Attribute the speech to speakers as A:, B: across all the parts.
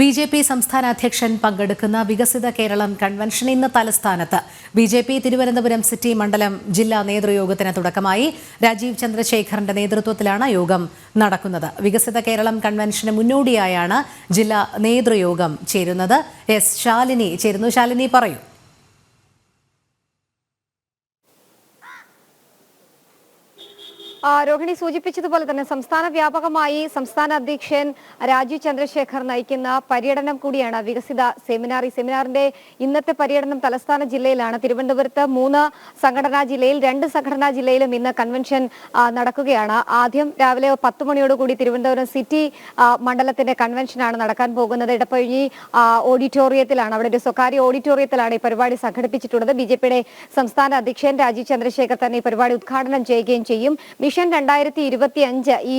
A: BJP. സംസ്ഥാന അധ്യക്ഷൻ പങ്കെടുക്കുന്ന വികസിത കേരളം കൺവെൻഷൻ ഇന്ന് തലസ്ഥാനത്ത്. ബി.ജെ.പി. തിരുവനന്തപുരം സിറ്റി മണ്ഡലം ജില്ലാ നേതൃയോഗത്തിന് തുടക്കമായി. രാജീവ് ചന്ദ്രശേഖറിന്റെ നേതൃത്വത്തിലാണ് യോഗം നടക്കുന്നത്. വികസിത കേരളം കൺവെൻഷന് മുന്നോടിയായാണ് ജില്ലാ നേതൃയോഗം ചേരുന്നത്. എസ് ശാലിനി ചേരുന്നു. ശാലിനി, പറയൂ.
B: രോഹിണി സൂചിപ്പിച്ചതുപോലെ തന്നെ സംസ്ഥാന വ്യാപകമായി സംസ്ഥാന അധ്യക്ഷൻ രാജീവ് ചന്ദ്രശേഖർ നയിക്കുന്ന പര്യടനം കൂടിയാണ് വികസിത സെമിനാർ. ഈ സെമിനാറിന്റെ ഇന്നത്തെ പര്യടനം തലസ്ഥാന ജില്ലയിലാണ്. തിരുവനന്തപുരത്ത് 3 സംഘടനാ ജില്ലയിൽ 2 സംഘടനാ ജില്ലയിലും ഇന്ന് കൺവെൻഷൻ നടക്കുകയാണ്. ആദ്യം രാവിലെ 10 മണിയോടുകൂടി തിരുവനന്തപുരം സിറ്റി മണ്ഡലത്തിന്റെ കൺവെൻഷനാണ് നടക്കാൻ പോകുന്നത്. ഇടപ്പഴി ഓഡിറ്റോറിയത്തിലാണ്, അവിടെ ഒരു സ്വകാര്യ ഓഡിറ്റോറിയത്തിലാണ് ഈ പരിപാടി സംഘടിപ്പിച്ചിട്ടുള്ളത്. ബി.ജെ.പിയുടെ സംസ്ഥാന അധ്യക്ഷൻ രാജീവ് ചന്ദ്രശേഖർ തന്നെ ഈ പരിപാടി ഉദ്ഘാടനം ചെയ്യുകയും ചെയ്യും. മിഷൻ 2025 ഈ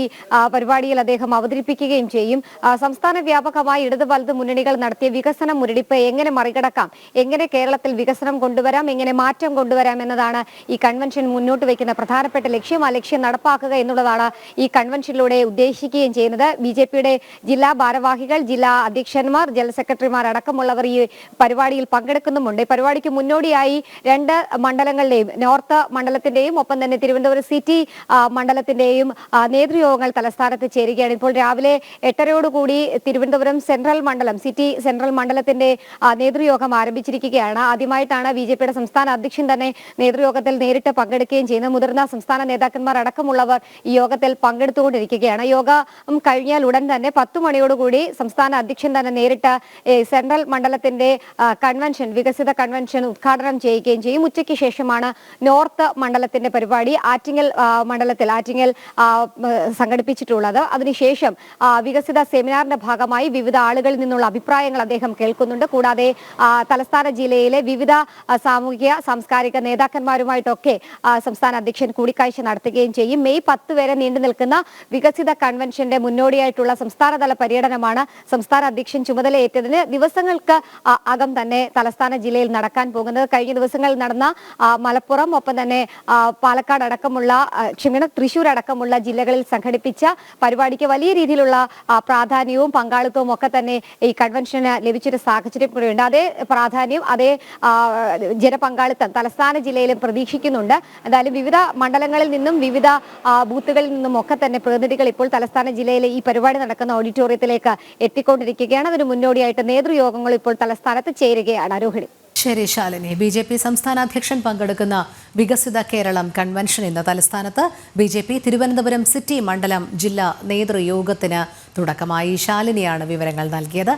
B: പരിപാടിയിൽ അദ്ദേഹം അവതരിപ്പിക്കുകയും ചെയ്യും. സംസ്ഥാന വ്യാപകമായി ഇടത് വലത് മുന്നണികൾ നടത്തിയ വികസന മുരടിപ്പ് എങ്ങനെ മറികടക്കാം, എങ്ങനെ കേരളത്തിൽ വികസനം കൊണ്ടുവരാം, എങ്ങനെ മാറ്റം കൊണ്ടുവരാം എന്നതാണ് ഈ കൺവെൻഷൻ മുന്നോട്ട് വയ്ക്കുന്ന പ്രധാനപ്പെട്ട ലക്ഷ്യം. ആ ലക്ഷ്യം നടപ്പാക്കുക എന്നുള്ളതാണ് ഈ കൺവെൻഷനിലൂടെ ഉദ്ദേശിക്കുകയും ചെയ്യുന്നത്. ബി.ജെ.പിയുടെ ജില്ലാ ഭാരവാഹികൾ, ജില്ലാ അധ്യക്ഷന്മാർ, ജനറൽ സെക്രട്ടറിമാർ അടക്കമുള്ളവർ ഈ പരിപാടിയിൽ പങ്കെടുക്കുന്നുമുണ്ട്. ഈ പരിപാടിക്ക് മുന്നോടിയായി 2 മണ്ഡലങ്ങളുടെയും, നോർത്ത് മണ്ഡലത്തിന്റെയും ഒപ്പം തന്നെ തിരുവനന്തപുരം സിറ്റി മണ്ഡലത്തിന്റെയും നേതൃയോഗങ്ങൾ തലസ്ഥാനത്ത് ചേരുകയാണ്. ഇപ്പോൾ രാവിലെ 8:30 തിരുവനന്തപുരം സെൻട്രൽ മണ്ഡലം, സിറ്റി സെൻട്രൽ മണ്ഡലത്തിന്റെ നേതൃയോഗം ആരംഭിച്ചിരിക്കുകയാണ്. ആദ്യമായിട്ടാണ് ബി.ജെ.പിയുടെ സംസ്ഥാന അധ്യക്ഷൻ തന്നെ നേതൃയോഗത്തിൽ നേരിട്ട് പങ്കെടുക്കുകയും ചെയ്യുന്നത്. മുതിർന്ന സംസ്ഥാന നേതാക്കന്മാർ അടക്കമുള്ളവർ ഈ യോഗത്തിൽ പങ്കെടുത്തുകൊണ്ടിരിക്കുകയാണ്. യോഗം കഴിഞ്ഞാൽ ഉടൻ തന്നെ 10 മണിയോടുകൂടി സംസ്ഥാന അധ്യക്ഷൻ തന്നെ നേരിട്ട് സെൻട്രൽ മണ്ഡലത്തിന്റെ കൺവെൻഷൻ, വികസിത കൺവെൻഷൻ ഉദ്ഘാടനം ചെയ്യുകയും ചെയ്യും. ഉച്ചയ്ക്ക് ശേഷമാണ് നോർത്ത് മണ്ഡലത്തിന്റെ പരിപാടി ആറ്റിങ്ങൽ സംഘടിപ്പിച്ചിട്ടുള്ളത്. അതിനുശേഷം വികസിത സെമിനാറിന്റെ ഭാഗമായി വിവിധ ആളുകളിൽ നിന്നുള്ള അഭിപ്രായങ്ങൾ അദ്ദേഹം കേൾക്കുന്നുണ്ട്. കൂടാതെ തലസ്ഥാന ജില്ലയിലെ വിവിധ സാമൂഹിക സാംസ്കാരിക നേതാക്കന്മാരുമായിട്ടൊക്കെ സംസ്ഥാന അധ്യക്ഷൻ കൂടിക്കാഴ്ച നടത്തുകയും ചെയ്യും. മെയ് 10 വരെ നീണ്ടു നിൽക്കുന്ന വികസിത കൺവെൻഷന്റെ മുന്നോടിയായിട്ടുള്ള സംസ്ഥാനതല പര്യടനമാണ് സംസ്ഥാന അധ്യക്ഷൻ ചുമതലയേറ്റതിന് ദിവസങ്ങൾക്ക് അകം തന്നെ തലസ്ഥാന ജില്ലയിൽ നടക്കാൻ പോകുന്നത്. കഴിഞ്ഞ ദിവസങ്ങളിൽ നടന്ന മലപ്പുറം, ഒപ്പം തന്നെ പാലക്കാട് അടക്കമുള്ള തൃശൂർ അടക്കമുള്ള ജില്ലകളിൽ സംഘടിപ്പിച്ച പരിപാടിക്ക് വലിയ രീതിയിലുള്ള പ്രാധാന്യവും പങ്കാളിത്തവും ഒക്കെ തന്നെ ഈ കൺവെൻഷന് ലഭിച്ചൊരു സാഹചര്യം കൂടെയുണ്ട്. അതേ പ്രാധാന്യം, അതേ ജനപങ്കാളിത്തം തലസ്ഥാന ജില്ലയിലും പ്രതീക്ഷിക്കുന്നുണ്ട്. എന്തായാലും വിവിധ മണ്ഡലങ്ങളിൽ നിന്നും വിവിധ ബൂത്തുകളിൽ നിന്നും ഒക്കെ തന്നെ പ്രതിനിധികൾ ഇപ്പോൾ തലസ്ഥാന ജില്ലയിലെ ഈ പരിപാടി നടക്കുന്ന ഓഡിറ്റോറിയത്തിലേക്ക് എത്തിക്കൊണ്ടിരിക്കുകയാണ്. അതിന് മുന്നോടിയായിട്ട് നേതൃയോഗങ്ങൾ ഇപ്പോൾ തലസ്ഥാനത്ത് ചേരുകയാണ്. രോഹിണി.
A: ശരി ശാലിനി. ബി.ജെ.പി. സംസ്ഥാന അധ്യക്ഷൻ പങ്കെടുക്കുന്ന വികസിത കേരളം കൺവെൻഷൻ ഇന്ന് തലസ്ഥാനത്ത്. ബി.ജെ.പി. തിരുവനന്തപുരം സിറ്റി മണ്ഡലം ജില്ലാ നേതൃയോഗത്തിന് തുടക്കമായി. ശാലിനിയാണ് വിവരങ്ങൾ നൽകിയത്.